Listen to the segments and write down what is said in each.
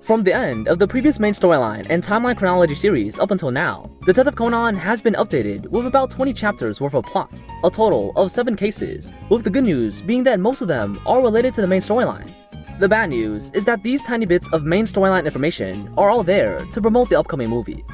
From the end of the previous main storyline and timeline chronology series up until now, Detective Conan has been updated with about 20 chapters worth of plot, a total of 7 cases, with the good news being that most of them are related to the main storyline. The bad news is that these tiny bits of main storyline information are all there to promote the upcoming movie.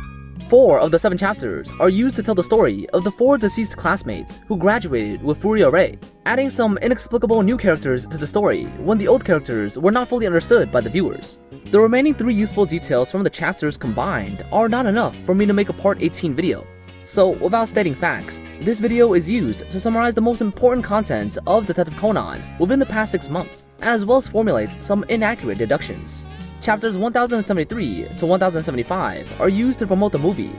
4 of the 7 chapters are used to tell the story of the 4 deceased classmates who graduated with furuyarei, adding some inexplicable new characters to the story when the old characters were not fully understood by the viewers. The remaining 3 useful details from the chapters combined are not enough for me to make a part 18 video. So without stating facts, this video is used to summarize the most important content of Detective Conan within the past 6 months, as well as formulate some inaccurate deductions. Chapters 1073 to 1075 are used to promote the movie.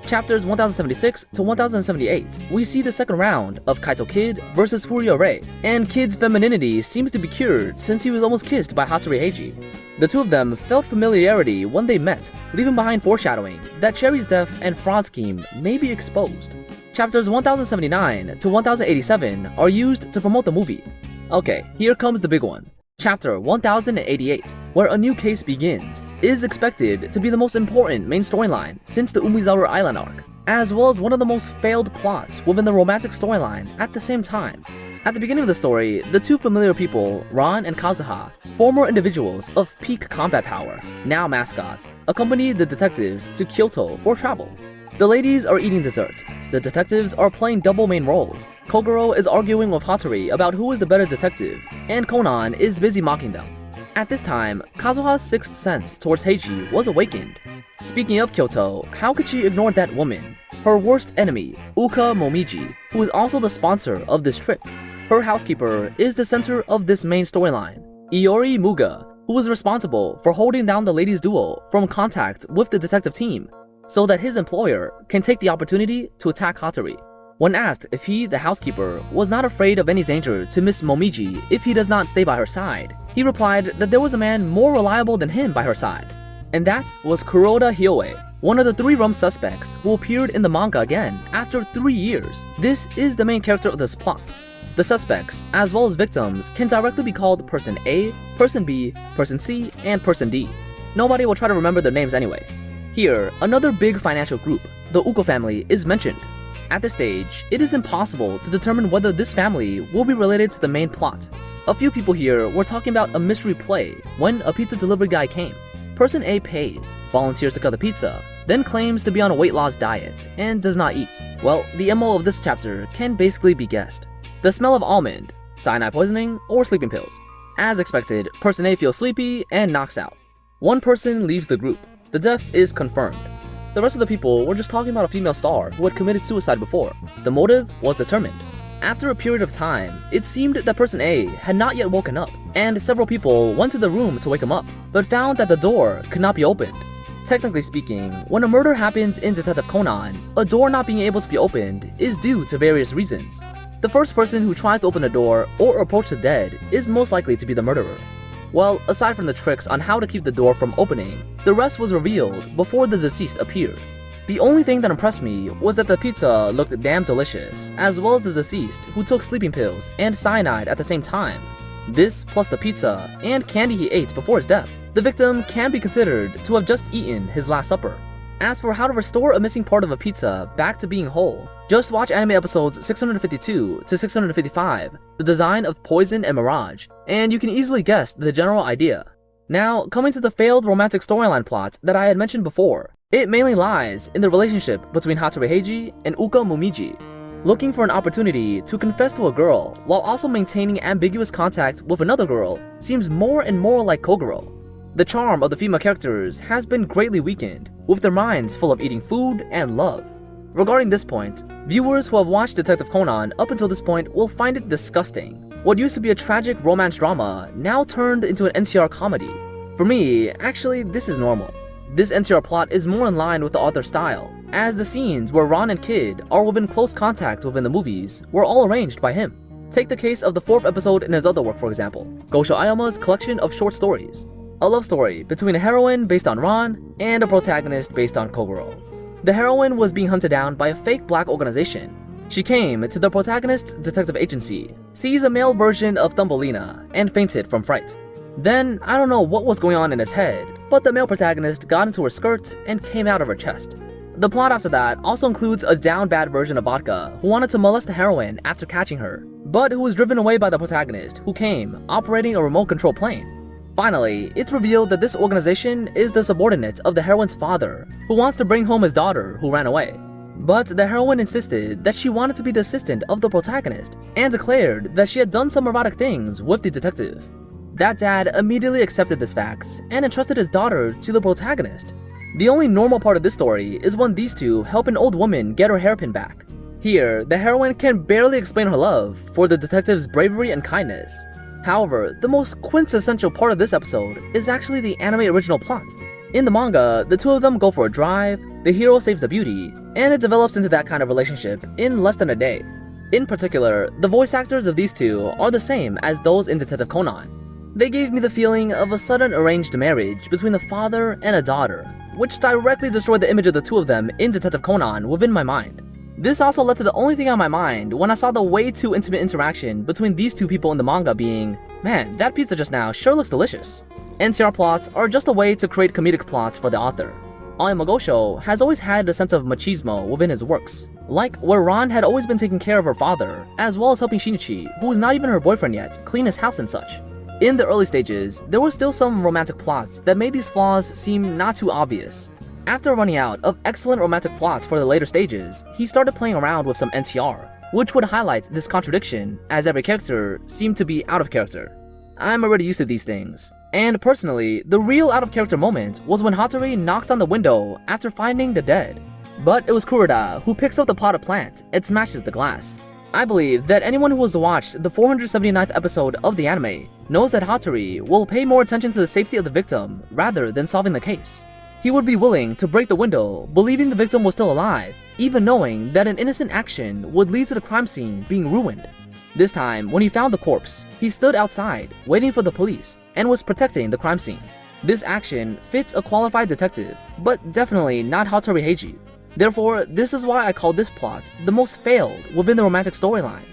Chapters 1076 to 1078, we see the second round of Kaitoukid versus Furuyarei, and Kid's femininity seems to be cured since he was almost kissed by Hattori Heiji. The two of them felt familiarity when they met, leaving behind foreshadowing that Cherry's death and fraud scheme may be exposed. Chapters 1079 to 1087 are used to promote the movie. Okay, here comes the big one. Chapter 1088, where a new case begins, is expected to be the most important main storyline since the Umizaru Island arc, as well as one of the most failed plots within the romantic storyline at the same time. At the beginning of the story, the two familiar people, Ran and Kazuha, former individuals of peak combat power, now mascots, accompanied the detectives to Kyoto for travel. The ladies are eating dessert, the detectives are playing double main roles, Kogoro is arguing with Hattori about who is the better detective, and Conan is busy mocking them. At this time, Kazuha's sixth sense towards Heiji was awakened. Speaking of Kyoto, how could she ignore that woman? Her worst enemy, Uka Momiji, who is also the sponsor of this trip. Her housekeeper is the center of this main storyline, Iori Muga, who was responsible for holding down the ladies' duo from contact with the detective team, so that his employer can take the opportunity to attack Hattori. When asked if he, the housekeeper, was not afraid of any danger to Miss Momiji if he does not stay by her side, he replied that there was a man more reliable than him by her side. And that was Kuroda Hyoe, one of the 3 rum suspects who appeared in the manga again after 3 years. This is the main character of this plot. The suspects, as well as victims, can directly be called Person A, Person B, Person C, and Person D. Nobody will try to remember their names anyway. Here, another big financial group, the Uko family, is mentioned. At this stage, it is impossible to determine whether this family will be related to the main plot. A few people here were talking about a mystery play when a pizza delivery guy came. Person A pays, volunteers to cut the pizza, then claims to be on a weight loss diet, and does not eat. Well, the MO of this chapter can basically be guessed. The smell of almond, cyanide poisoning, or sleeping pills. As expected, Person A feels sleepy and knocks out. One person leaves the group. The death is confirmed. The rest of the people were just talking about a female star who had committed suicide before. The motive was determined. After a period of time, it seemed that Person A had not yet woken up, and several people went to the room to wake him up, but found that the door could not be opened. Technically speaking, when a murder happens in Detective Conan, a door not being able to be opened is due to various reasons. The first person who tries to open a door or approach the dead is most likely to be the murderer. Well, aside from the tricks on how to keep the door from opening, the rest was revealed before the deceased appeared. The only thing that impressed me was that the pizza looked damn delicious, as well as the deceased who took sleeping pills and cyanide at the same time. This, plus the pizza and candy he ate before his death, the victim can be considered to have just eaten his last supper. As for how to restore a missing part of a pizza back to being whole, just watch anime episodes 652 to 655, The Design of Poison and Mirage, and you can easily guess the general idea. Now, coming to the failed romantic storyline plot that I had mentioned before, it mainly lies in the relationship between Hattori Heiji and Uka Momiji. Looking for an opportunity to confess to a girl while also maintaining ambiguous contact with another girl seems more and more like Kogoro. The charm of the female characters has been greatly weakened, with their minds full of eating food and love. Regarding this point, viewers who have watched Detective Conan up until this point will find it disgusting. What used to be a tragic romance drama now turned into an NTR comedy. For me, actually, this is normal. This NTR plot is more in line with the author's style, as the scenes where Ron and Kid are within close contact within the movies were all arranged by him. Take the case of the 4th episode in his other work, for example, Gosho Ayama's collection of short stories. A love story between a heroine based on Ron and a protagonist based on Kogoro. The heroine was being hunted down by a fake black organization. She came to the protagonist's detective agency, sees a male version of Thumbelina, and fainted from fright. Then, I don't know what was going on in his head, but the male protagonist got into her skirt and came out of her chest. The plot after that also includes a down bad version of Vodka who wanted to molest the heroine after catching her, but who was driven away by the protagonist who came, operating a remote control plane. Finally, it's revealed that this organization is the subordinate of the heroine's father, who wants to bring home his daughter who ran away. But the heroine insisted that she wanted to be the assistant of the protagonist, and declared that she had done some erotic things with the detective. That dad immediately accepted this fact and entrusted his daughter to the protagonist. The only normal part of this story is when these two help an old woman get her hairpin back. Here, the heroine can barely explain her love for the detective's bravery and kindness. However, the most quintessential part of this episode is actually the anime original plot. In the manga, the two of them go for a drive, the hero saves the beauty, and it develops into that kind of relationship in less than a day. In particular, the voice actors of these two are the same as those in Detective Conan. They gave me the feeling of a sudden arranged marriage between the father and a daughter, which directly destroyed the image of the two of them in Detective Conan within my mind. This also led to the only thing on my mind when I saw the way too intimate interaction between these two people in the manga being, man, that pizza just now sure looks delicious. NCR plots are just a way to create comedic plots for the author. Aomagosho has always had a sense of machismo within his works, like where Ran had always been taking care of her father, as well as helping Shinichi, who is not even her boyfriend yet, clean his house and such. In the early stages, there were still some romantic plots that made these flaws seem not too obvious. After running out of excellent romantic plots for the later stages, he started playing around with some NTR, which would highlight this contradiction as every character seemed to be out of character. I'm already used to these things, and personally, the real out of character moment was when Hattori knocks on the window after finding the dead. But it was Kuroda who picks up the potted plant and smashes the glass. I believe that anyone who has watched the 479th episode of the anime knows that Hattori will pay more attention to the safety of the victim rather than solving the case. He would be willing to break the window, believing the victim was still alive, even knowing that an innocent action would lead to the crime scene being ruined. This time, when he found the corpse, he stood outside, waiting for the police, and was protecting the crime scene. This action fits a qualified detective, but definitely not Hattori Heiji. Therefore, this is why I call this plot the most failed within the romantic storyline.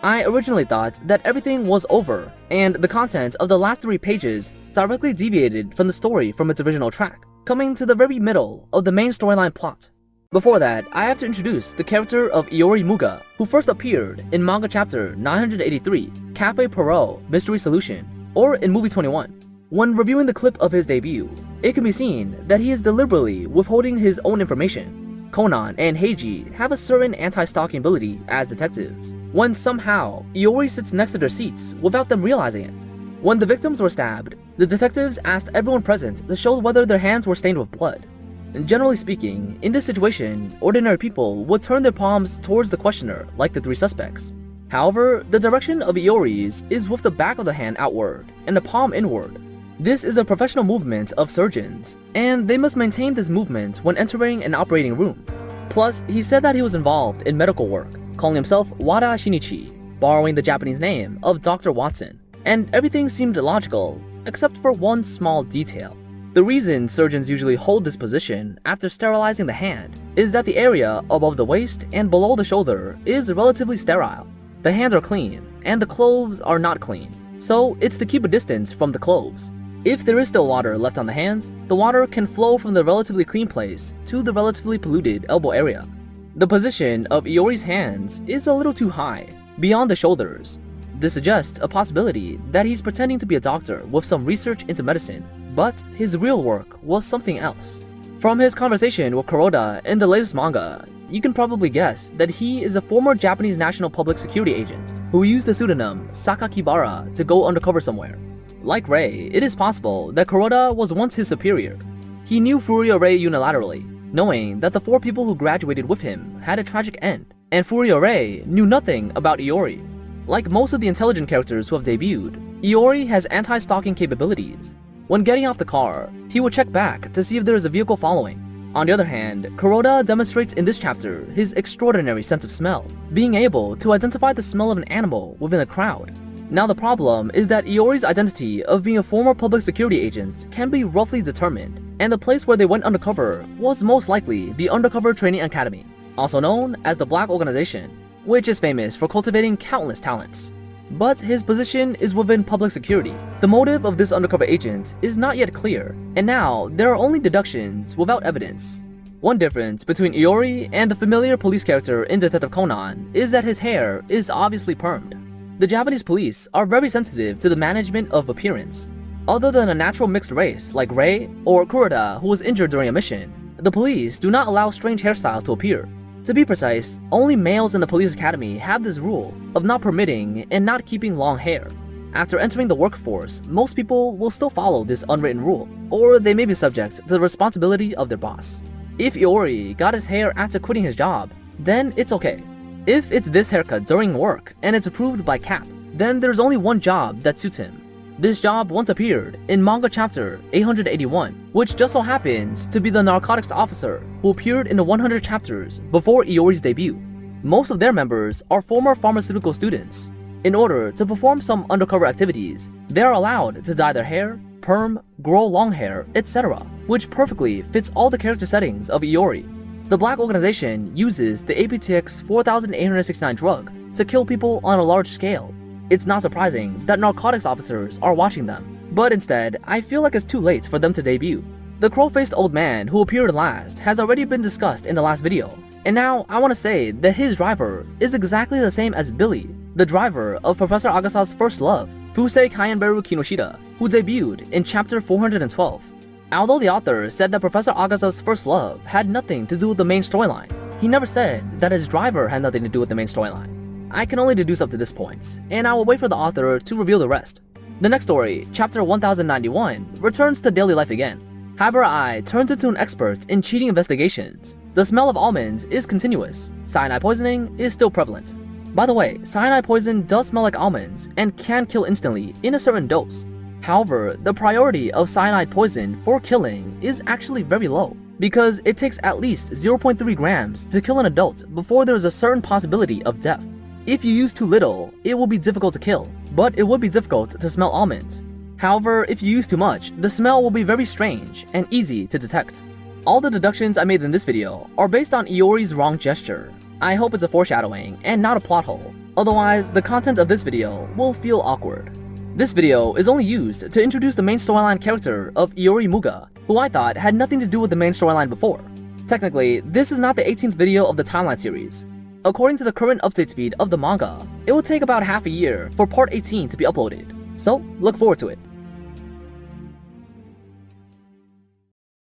I originally thought that everything was over, and the content of the last 3 pages directly deviated from the story from its original track, coming to the very middle of the main storyline plot. Before that, I have to introduce the character of Iori Muga, who first appeared in manga chapter 983, Cafe Perot Mystery Solution, or in movie 21. When reviewing the clip of his debut, it can be seen that he is deliberately withholding his own information. Conan and Heiji have a certain anti-stalking ability as detectives, when somehow Iori sits next to their seats without them realizing it. When the victims were stabbed, the detectives asked everyone present to show whether their hands were stained with blood. Generally speaking, in this situation, ordinary people would turn their palms towards the questioner like the 3 suspects. However, the direction of Iori's is with the back of the hand outward and the palm inward. This is a professional movement of surgeons, and they must maintain this movement when entering an operating room. Plus, he said that he was involved in medical work, calling himself Wada Shinichi, borrowing the Japanese name of Dr. Watson, and everything seemed logical, except for one small detail. The reason surgeons usually hold this position after sterilizing the hand is that the area above the waist and below the shoulder is relatively sterile. The hands are clean, and the clothes are not clean, so it's to keep a distance from the clothes. If there is still water left on the hands, the water can flow from the relatively clean place to the relatively polluted elbow area. The position of Iori's hands is a little too high, beyond the shoulders. This suggests a possibility that he's pretending to be a doctor with some research into medicine, but his real work was something else. From his conversation with Kuroda in the latest manga, you can probably guess that he is a former Japanese National Public Security agent who used the pseudonym Sakakibara to go undercover somewhere. Like Rei, it is possible that Kuroda was once his superior. He knew Furuyarei unilaterally, knowing that the 4 people who graduated with him had a tragic end, and Furuyarei knew nothing about Iori. Like most of the intelligent characters who have debuted, Iori has anti-stalking capabilities. When getting off the car, he will check back to see if there is a vehicle following. On the other hand, Kuroda demonstrates in this chapter his extraordinary sense of smell, being able to identify the smell of an animal within a crowd. Now the problem is that Iori's identity of being a former public security agent can be roughly determined, and the place where they went undercover was most likely the Undercover Training Academy, also known as the Black Organization, which is famous for cultivating countless talents. but his position is within public security. The motive of this undercover agent is not yet clear, and now there are only deductions without evidence. One difference between Iori and the familiar police character in Detective Conan is that his hair is obviously permed. The Japanese police are very sensitive to the management of appearance. Other than a natural mixed race like Rei or Kuroda, who was injured during a mission, the police do not allow strange hairstyles to appear. To be precise, only males in the police academy have this rule of not permitting and not keeping long hair. After entering the workforce, most people will still follow this unwritten rule, or they may be subject to the responsibility of their boss. If Iori got his hair after quitting his job, then it's okay. If it's this haircut during work and it's approved by CAP, then there's only one job that suits him. This job once appeared in manga chapter 881, which just so happens to be the narcotics officer who appeared in the 100 chapters before Iori's debut. Most of their members are former pharmaceutical students. In order to perform some undercover activities, they are allowed to dye their hair, perm, grow long hair, etc., which perfectly fits all the character settings of Iori. The Black organization uses the APTX 4869 drug to kill people on a large scale. It's not surprising that narcotics officers are watching them, but instead, I feel like it's too late for them to debut. The crow-faced old man who appeared last has already been discussed in the last video, and now I want to say that his driver is exactly the same as Billy, the driver of Professor Agasa's first love, Fusei Kayenberu Kinoshita, who debuted in chapter 412. Although the author said that Professor Agasa's first love had nothing to do with the main storyline, he never said that his driver had nothing to do with the main storyline. I can only deduce up to this point, and I will wait for the author to reveal the rest. The next story, chapter 1091, returns to daily life again. Habara Ai turns into an expert in cheating investigations. The smell of almonds is continuous. Cyanide poisoning is still prevalent. By the way, cyanide poison does smell like almonds and can kill instantly in a certain dose. However, the priority of cyanide poison for killing is actually very low, because it takes at least 0.3 grams to kill an adult before there is a certain possibility of death. If you use too little, it will be difficult to kill, but it would be difficult to smell almonds. However, if you use too much, the smell will be very strange and easy to detect. All the deductions I made in this video are based on Iori's wrong gesture. I hope it's a foreshadowing and not a plot hole, otherwise the content of this video will feel awkward. This video is only used to introduce the main storyline character of Iori Muga, who I thought had nothing to do with the main storyline before. Technically, this is not the 18th video of the timeline series. According to the current update speed of the manga, it will take about half a year for part 18 to be uploaded, so look forward to it.